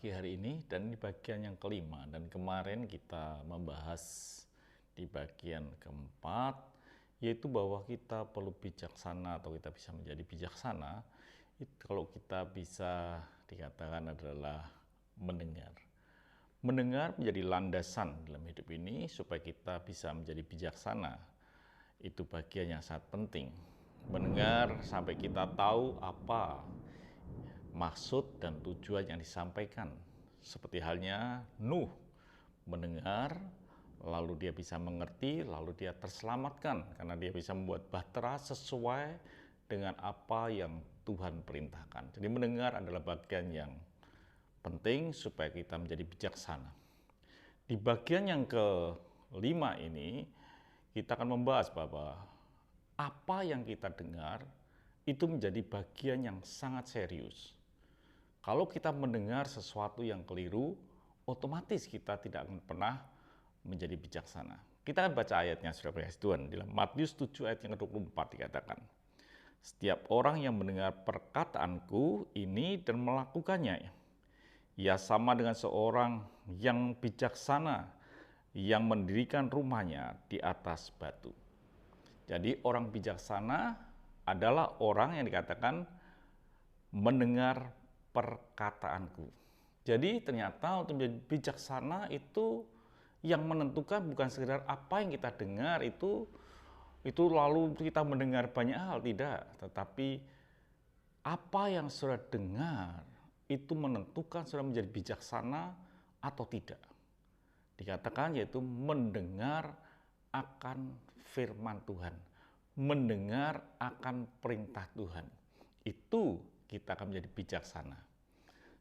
pagi hari ini, dan ini bagian yang kelima, dan kemarin kita membahas di bagian keempat, yaitu bahwa kita perlu bijaksana atau kita bisa menjadi bijaksana itu kalau kita bisa dikatakan adalah mendengar. Mendengar menjadi landasan dalam hidup ini supaya kita bisa menjadi bijaksana. Itu bagian yang sangat penting. Mendengar sampai kita tahu apa maksud dan tujuan yang disampaikan. Seperti halnya Nuh mendengar, lalu dia bisa mengerti, lalu dia terselamatkan karena dia bisa membuat bahtera sesuai dengan apa yang Tuhan perintahkan. Jadi mendengar adalah bagian yang penting supaya kita menjadi bijaksana. Di bagian yang kelima ini, kita akan membahas bahwa apa yang kita dengar itu menjadi bagian yang sangat serius. Kalau kita mendengar sesuatu yang keliru, otomatis kita tidak akan pernah menjadi bijaksana. Kita akan baca ayatnya, saudara Tuhan. Dalam Matius 7 ayat yang ke-24 dikatakan, setiap orang yang mendengar perkataanku ini dan melakukannya, ia sama dengan seorang yang bijaksana yang mendirikan rumahnya di atas batu. Jadi orang bijaksana adalah orang yang dikatakan mendengar perkataanku. Jadi ternyata untuk menjadi bijaksana itu yang menentukan bukan sekedar apa yang kita dengar itu lalu kita mendengar banyak hal, tidak. Tetapi apa yang saudara dengar itu menentukan saudara menjadi bijaksana atau tidak. Dikatakan yaitu mendengar akan firman Tuhan, mendengar akan perintah Tuhan. Itu kita akan menjadi bijaksana.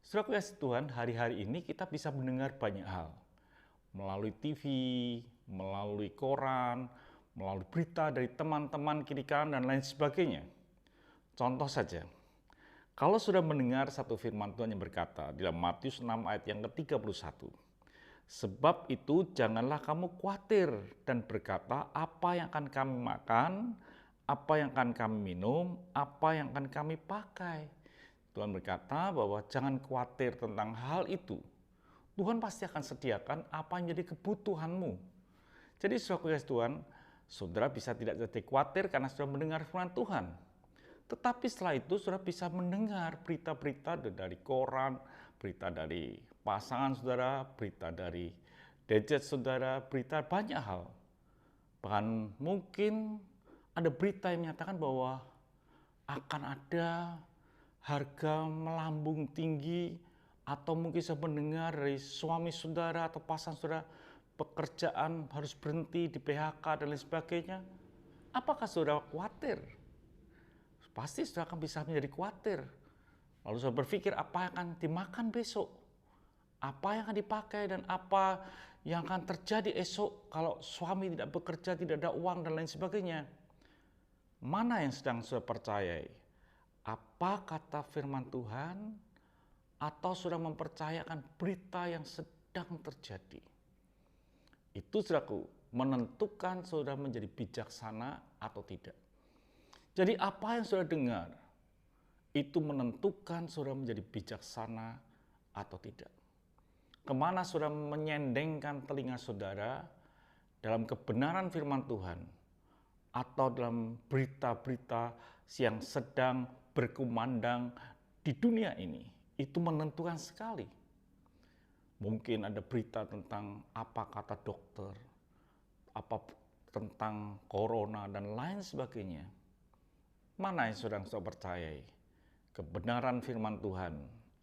Saudara kasih Tuhan, hari-hari ini kita bisa mendengar banyak hal. Melalui TV, melalui koran, melalui berita dari teman-teman kiri kanan dan lain sebagainya. Contoh saja, kalau sudah mendengar satu firman Tuhan yang berkata dalam Matius 6 ayat yang ke-31. Sebab itu janganlah kamu khawatir dan berkata apa yang akan kami makan, apa yang akan kami minum, apa yang akan kami pakai. Tuhan berkata bahwa jangan khawatir tentang hal itu. Tuhan pasti akan sediakan apa yang jadi kebutuhanmu. Jadi saudara kasih Tuhan, saudara bisa tidak jadi khawatir karena sudah mendengar firman Tuhan. Tetapi setelah itu saudara bisa mendengar berita-berita dari koran, berita dari pasangan saudara, berita dari gadget saudara, berita banyak hal. Bahkan mungkin ada berita yang menyatakan bahwa akan ada harga melambung tinggi, atau mungkin saya mendengar dari suami saudara atau pasangan saudara pekerjaan harus berhenti di PHK dan lain sebagainya. Apakah saudara khawatir? Pasti saudara akan bisa menjadi khawatir. Lalu saudara berpikir apa yang akan dimakan besok, apa yang akan dipakai dan apa yang akan terjadi esok kalau suami tidak bekerja, tidak ada uang dan lain sebagainya. Mana yang sedang saudara percayai? Apa kata firman Tuhan atau sudah mempercayakan berita yang sedang terjadi? Itu saudaraku menentukan saudara menjadi bijaksana atau tidak. Jadi apa yang saudara dengar itu menentukan saudara menjadi bijaksana atau tidak. Kemana saudara menyendengkan telinga saudara dalam kebenaran firman Tuhan atau dalam berita-berita yang sedang berkumandang di dunia ini, itu menentukan sekali. Mungkin ada berita tentang apa kata dokter, apa tentang corona dan lain sebagainya. Mana yang sedang saya percayai? Kebenaran firman Tuhan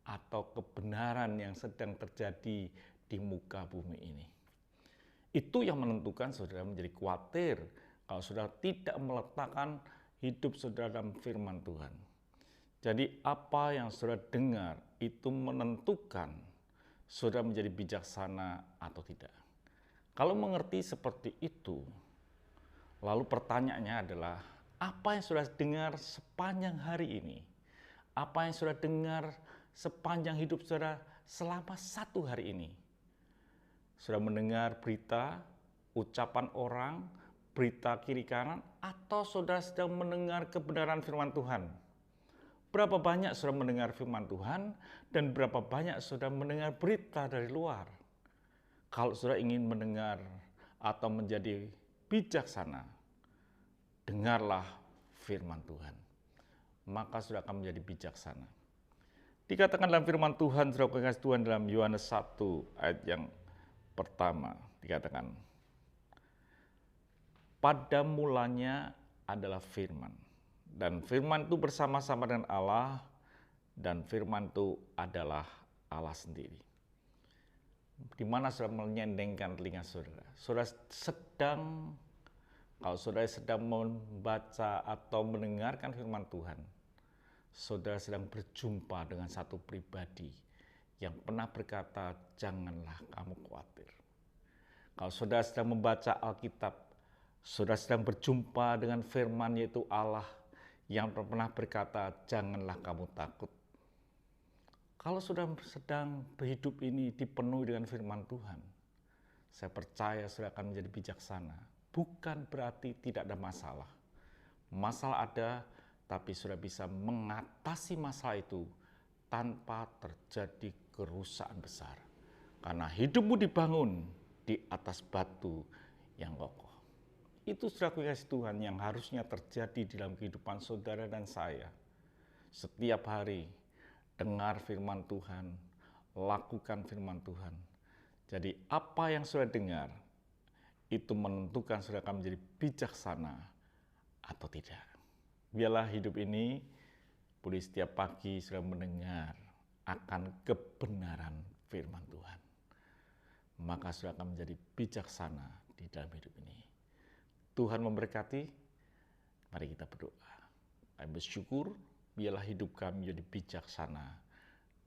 atau kebenaran yang sedang terjadi di muka bumi ini? Itu yang menentukan saudara menjadi khawatir kalau saudara tidak meletakkan hidup saudara dalam firman Tuhan. Jadi apa yang saudara dengar itu menentukan saudara menjadi bijaksana atau tidak. Kalau mengerti seperti itu, lalu pertanyaannya adalah apa yang saudara dengar sepanjang hari ini? Apa yang saudara dengar sepanjang hidup saudara selama satu hari ini? Saudara mendengar berita, ucapan orang, berita kiri kanan, atau saudara sedang mendengar kebenaran firman Tuhan? Berapa banyak sudah mendengar firman Tuhan dan berapa banyak sudah mendengar berita dari luar. Kalau sudah ingin mendengar atau menjadi bijaksana, dengarlah firman Tuhan. Maka sudah akan menjadi bijaksana. Dikatakan dalam firman Tuhan, saudara kekasih Tuhan, dalam Yohanes 1 ayat yang pertama, dikatakan, pada mulanya adalah firman. Dan firman itu bersama-sama dengan Allah, dan firman itu adalah Allah sendiri. Di mana saudara menyendengkan telinga saudara. Saudara sedang, kalau saudara sedang membaca atau mendengarkan firman Tuhan, saudara sedang berjumpa dengan satu pribadi yang pernah berkata, janganlah kamu khawatir. Kalau saudara sedang membaca Alkitab, saudara sedang berjumpa dengan firman yaitu Allah yang pernah berkata, janganlah kamu takut. Kalau saudara sedang berhidup ini dipenuhi dengan firman Tuhan, saya percaya saudara akan menjadi bijaksana. Bukan berarti tidak ada masalah. Masalah ada, tapi sudah bisa mengatasi masalah itu tanpa terjadi kerusakan besar. Karena hidupmu dibangun di atas batu yang kokoh. Itu saudara kasih Tuhan yang harusnya terjadi di dalam kehidupan saudara dan saya. Setiap hari dengar firman Tuhan, lakukan firman Tuhan. Jadi apa yang saudara dengar, itu menentukan saudara akan menjadi bijaksana atau tidak. Biarlah hidup ini boleh setiap pagi saudara mendengar akan kebenaran firman Tuhan. Maka saudara akan menjadi bijaksana di dalam hidup ini. Tuhan memberkati, mari kita berdoa. Kami bersyukur, biarlah hidup kami menjadi bijaksana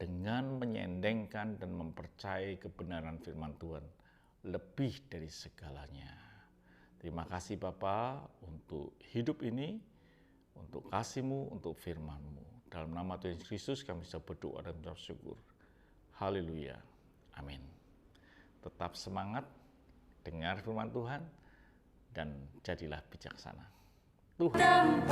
dengan menyendengkan dan mempercayai kebenaran firman Tuhan lebih dari segalanya. Terima kasih Bapa untuk hidup ini, untuk kasih-Mu, untuk firman-Mu. Dalam nama Tuhan Yesus Kristus kami bisa berdoa dan bersyukur. Haleluya. Amin. Tetap semangat, dengar firman Tuhan, dan jadilah bijaksana. Tuhan.